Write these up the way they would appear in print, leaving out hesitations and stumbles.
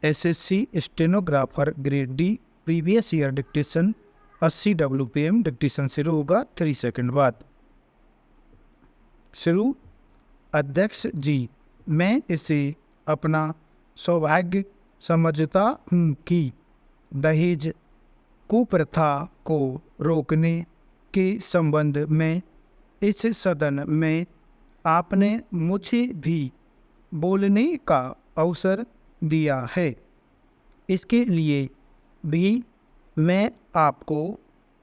SSC stenographer grade D previous year dictation 80 WPM dictation शुरू होगा 3 second बाद। शुरू। अध्यक्ष जी, मैं इसे अपना सौभाग्य समझता हूँ कि दहेज कुप्रथा को रोकने के संबंध में इस सदन में आपने मुझे भी बोलने का अवसर दिया है। इसके लिए भी मैं आपको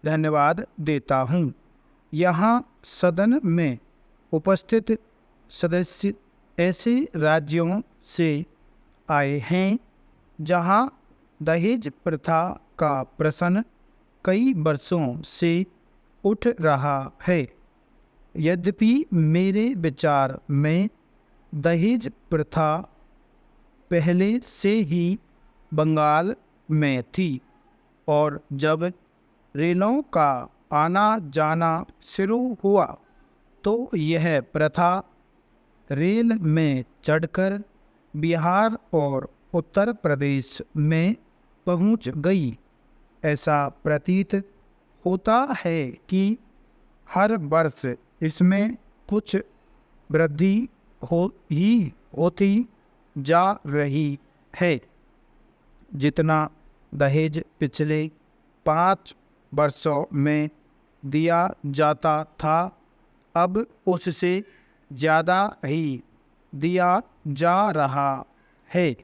धन्यवाद देता हूँ। यहाँ सदन में उपस्थित सदस्य ऐसे राज्यों से आए हैं जहाँ दहेज प्रथा का प्रश्न कई वर्षों से उठ रहा है। यद्यपि मेरे विचार में दहेज प्रथा पहले से ही बंगाल में थी और जब रेलों का आना जाना शुरू हुआ तो यह प्रथा रेल में चढ़कर बिहार और उत्तर प्रदेश में पहुंच गई। ऐसा प्रतीत होता है कि हर वर्ष इसमें कुछ वृद्धि होती जा रही है। जितना दहेज पिछले 5 वर्षों में दिया जाता था, अब उससे ज़्यादा ही दिया जा रहा है।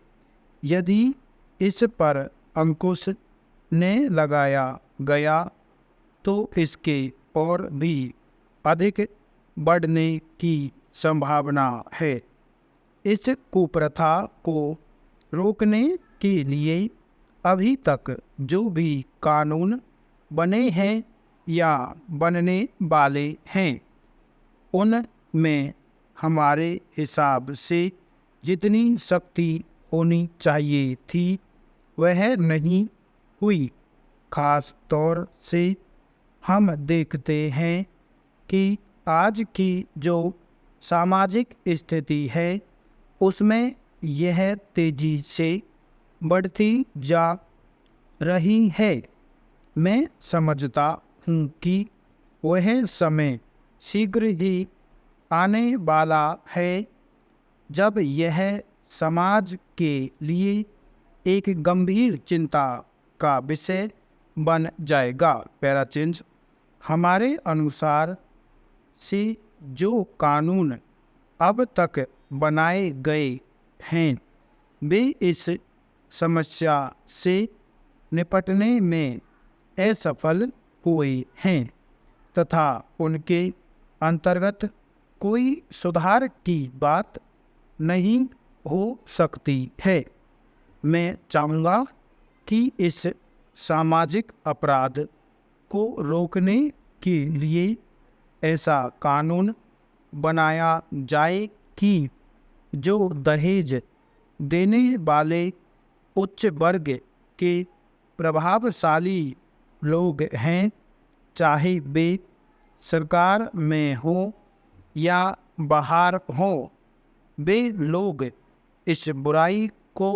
यदि इस पर अंकुश नहीं लगाया गया तो इसके और भी अधिक बढ़ने की संभावना है। इस कुप्रथा को रोकने के लिए अभी तक जो भी कानून बने हैं या बनने वाले हैं, उनमें हमारे हिसाब से जितनी सख्ती होनी चाहिए थी वह नहीं हुई। खास तौर से हम देखते हैं कि आज की जो सामाजिक स्थिति है उसमें यह तेजी से बढ़ती जा रही है। मैं समझता हूँ कि वह समय शीघ्र ही आने वाला है जब यह समाज के लिए एक गंभीर चिंता का विषय बन जाएगा। पैराचेंज। हमारे अनुसार से जो कानून अब तक बनाए गए हैं वे इस समस्या से निपटने में असफल हुए हैं तथा उनके अंतर्गत कोई सुधार की बात नहीं हो सकती है। मैं चाहूँगा कि इस सामाजिक अपराध को रोकने के लिए ऐसा कानून बनाया जाए कि जो दहेज देने वाले उच्च वर्ग के प्रभावशाली लोग हैं, चाहे वे सरकार में हो या बाहर हो, वे लोग इस बुराई को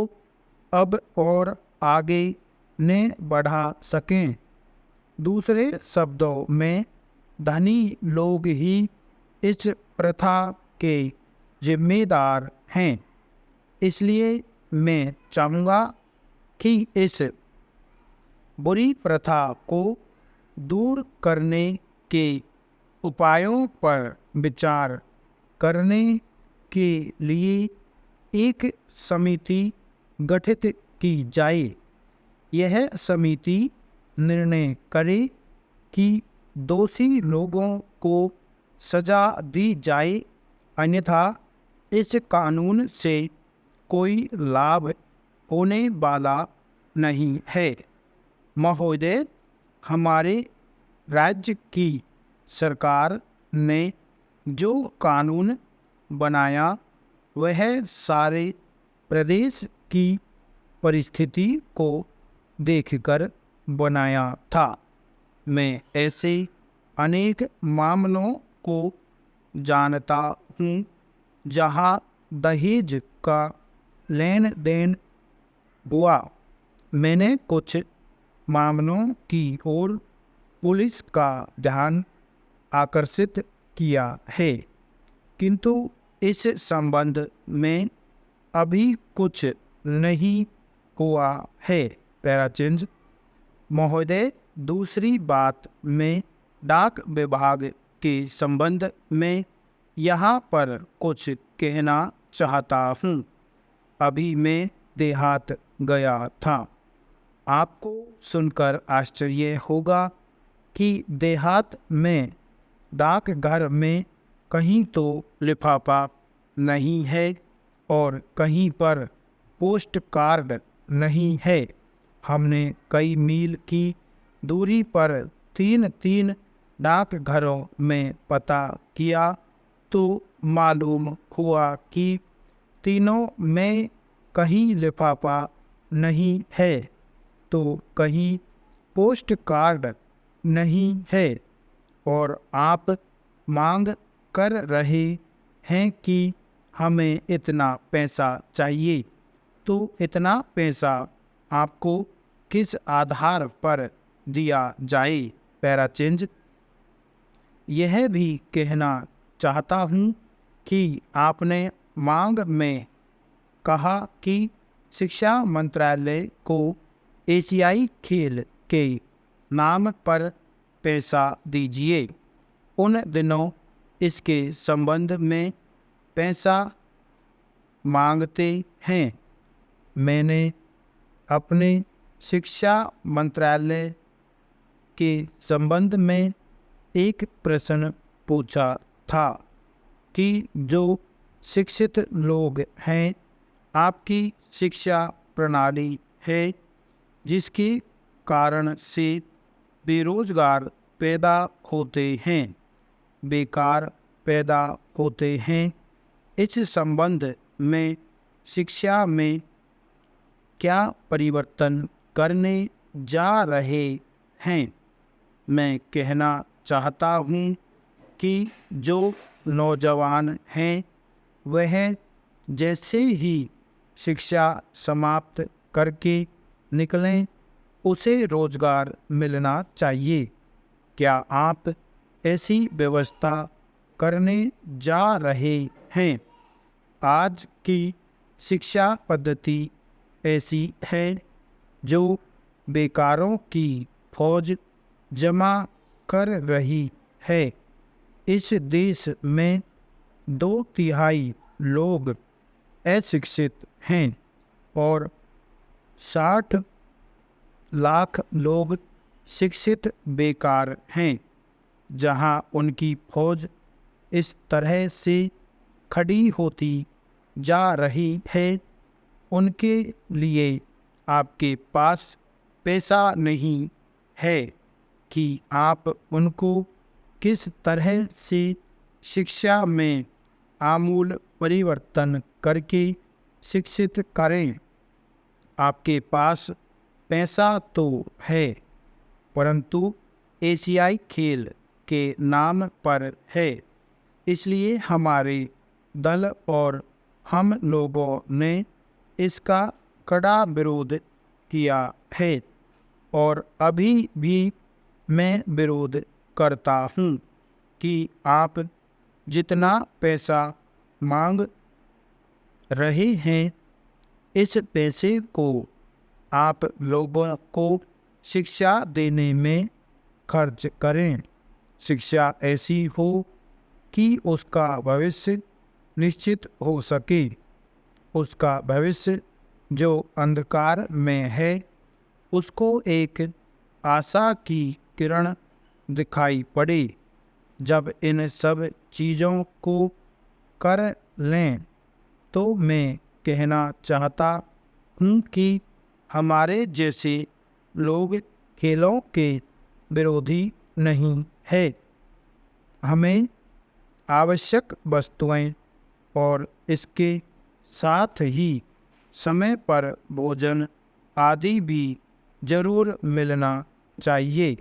अब और आगे न बढ़ा सकें। दूसरे शब्दों में धनी लोग ही इस प्रथा के जिम्मेदार हैं। इसलिए मैं चाहूँगा कि इस बुरी प्रथा को दूर करने के उपायों पर विचार करने के लिए एक समिति गठित की जाए। यह समिति निर्णय करे कि दोषी लोगों को सजा दी जाए, अन्यथा इस कानून से कोई लाभ होने वाला नहीं है। महोदय, हमारे राज्य की सरकार ने जो कानून बनाया वह सारे प्रदेश की परिस्थिति को देखकर बनाया था। मैं ऐसे अनेक मामलों को जानता हूँ जहाँ दहेज का लेन देन हुआ। मैंने कुछ मामलों की ओर पुलिस का ध्यान आकर्षित किया है, किंतु इस संबंध में अभी कुछ नहीं हुआ है। पैराचेंज महोदय, दूसरी बात मैं डाक विभाग के संबंध में यहाँ पर कुछ कहना चाहता हूँ। अभी मैं देहात गया था। आपको सुनकर आश्चर्य होगा कि देहात में डाकघर में कहीं तो लिफाफा नहीं है और कहीं पर पोस्ट कार्ड नहीं है। हमने कई मील की दूरी पर 3 डाकघरों में पता किया तो मालूम हुआ कि तीनों में कहीं लिफाफा नहीं है तो कहीं पोस्ट कार्ड नहीं है, और आप मांग कर रहे हैं कि हमें इतना पैसा चाहिए, तो इतना पैसा आपको किस आधार पर दिया जाए। पैराचेंज यह भी कहना चाहता हूँ कि आपने मांग में कहा कि शिक्षा मंत्रालय को एशियाई खेल के नाम पर पैसा दीजिए। उन दिनों इसके संबंध में पैसा मांगते हैं। मैंने अपने शिक्षा मंत्रालय के संबंध में एक प्रश्न पूछा था कि जो शिक्षित लोग हैं, आपकी शिक्षा प्रणाली है जिसके कारण से बेरोजगार पैदा होते हैं, बेकार पैदा होते हैं, इस संबंध में शिक्षा में क्या परिवर्तन करने जा रहे हैं। मैं कहना चाहता हूँ कि जो नौजवान हैं वह जैसे ही शिक्षा समाप्त करके निकलें उसे रोजगार मिलना चाहिए। क्या आप ऐसी व्यवस्था करने जा रहे हैं। आज की शिक्षा पद्धति ऐसी है जो बेकारों की फौज जमा कर रही है। इस देश में 2/3 लोग अशिक्षित हैं और 60 लाख लोग शिक्षित बेकार हैं। जहां उनकी फौज इस तरह से खड़ी होती जा रही है, उनके लिए आपके पास पैसा नहीं है कि आप उनको किस तरह से शिक्षा में आमूल परिवर्तन करके शिक्षित करें। आपके पास पैसा तो है, परंतु एशियाई खेल के नाम पर है। इसलिए हमारे दल और हम लोगों ने इसका कड़ा विरोध किया है और अभी भी मैं विरोध करता हूँ कि आप जितना पैसा मांग रहे हैं, इस पैसे को आप लोगों को शिक्षा देने में खर्च करें। शिक्षा ऐसी हो कि उसका भविष्य निश्चित हो सके। उसका भविष्य जो अंधकार में है, उसको एक आशा की किरण दिखाई पड़े। जब इन सब चीज़ों को कर लें तो मैं कहना चाहता हूँ कि हमारे जैसे लोग खेलों के विरोधी नहीं है। हमें आवश्यक वस्तुएं और इसके साथ ही समय पर भोजन आदि भी जरूर मिलना चाहिए।